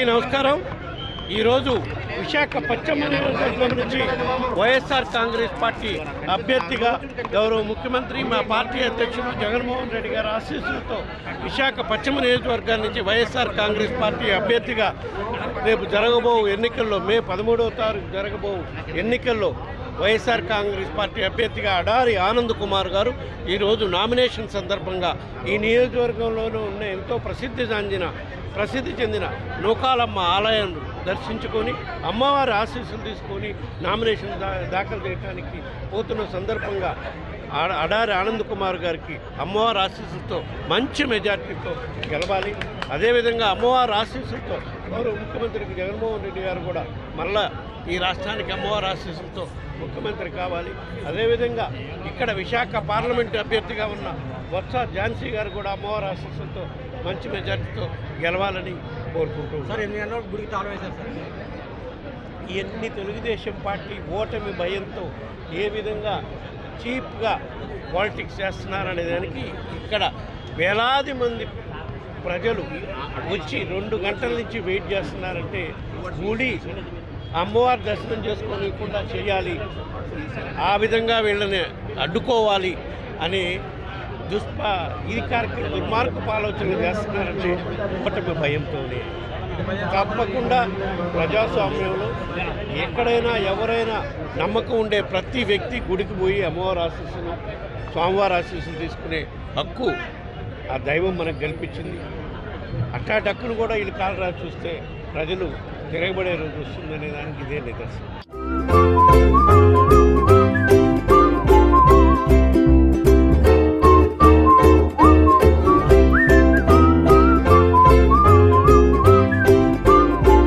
నమస్కారం. ఈరోజు విశాఖ పశ్చిమ నియోజకవర్గం నుంచి వైఎస్ఆర్ కాంగ్రెస్ పార్టీ అభ్యర్థిగా గౌరవ ముఖ్యమంత్రి మా పార్టీ అధ్యక్షుడు జగన్మోహన్ రెడ్డి గారి ఆశీస్సులతో విశాఖ పశ్చిమ నియోజకవర్గం నుంచి వైఎస్ఆర్ కాంగ్రెస్ పార్టీ అభ్యర్థిగా రేపు జరగబో ఎన్నికల్లో మే 13వ తారీఖు జరగబో ఎన్నికల్లో వైఎస్ఆర్ కాంగ్రెస్ పార్టీ అభ్యర్థిగా అడారి ఆనంద్ కుమార్ గారు ఈరోజు నామినేషన్ సందర్భంగా ఈ నియోజకవర్గంలోనూ ఉన్న ఎంతో ప్రసిద్ధి చెందిన నూకాలమ్మ ఆలయం దర్శించుకొని అమ్మవారి ఆశీస్సులు తీసుకొని నామినేషన్ దాఖలు చేయడానికి పోతున్న సందర్భంగా అడారి ఆనంద్ కుమార్ గారికి అమ్మవారి ఆశీస్సులతో మంచి మెజార్టీతో గెలవాలి. అదేవిధంగా అమ్మవారి ఆశీస్సులతో గౌరవ ముఖ్యమంత్రికి జగన్మోహన్ రెడ్డి గారు కూడా మళ్ళా ఈ రాష్ట్రానికి అమ్మవారి ఆశీస్సులతో ముఖ్యమంత్రి కావాలి. అదేవిధంగా ఇక్కడ విశాఖ పార్లమెంటు అభ్యర్థిగా ఉన్న బొత్స ఝాన్సీ గారు కూడా అమ్మవారి ఆశీస్సులతో మంచి మెజార్టీతో గెలవాలని కోరుకుంటున్నాం. సార్ ఎన్ని గంటలకు గుడికి తాళం వేశారు సార్? ఇవన్నీ తెలుగుదేశం పార్టీ ఓటమి భయంతో ఏ విధంగా చీప్గా పాలిటిక్స్ చేస్తున్నారనే దానికి ఇక్కడ వేలాది మంది ప్రజలు వచ్చి 2 గంటల నుంచి వెయిట్ చేస్తున్నారంటే గుడి అమ్మవారి దర్శనం చేసుకోనికుండా చేయాలి, ఆ విధంగా వీళ్ళని అడ్డుకోవాలి అని దుర్మార్గపు ఆలోచనలు చేస్తున్నారంటే ఓటమి భయంతోనే. తప్పకుండా ప్రజాస్వామ్యంలో ఎక్కడైనా ఎవరైనా నమ్మకం ఉండే ప్రతి వ్యక్తి గుడికి పోయి అమ్మవారి ఆశీస్సులు స్వామివారి ఆశీస్సులు తీసుకునే హక్కు ఆ దైవం మనకు కల్పించింది. అట్లాంటి హక్కును కూడా వీళ్ళు కాలరాజు చూస్తే ప్రజలు తిరగబడే రోజు వస్తుందనే దానికి ఇదే నిదర్శనం.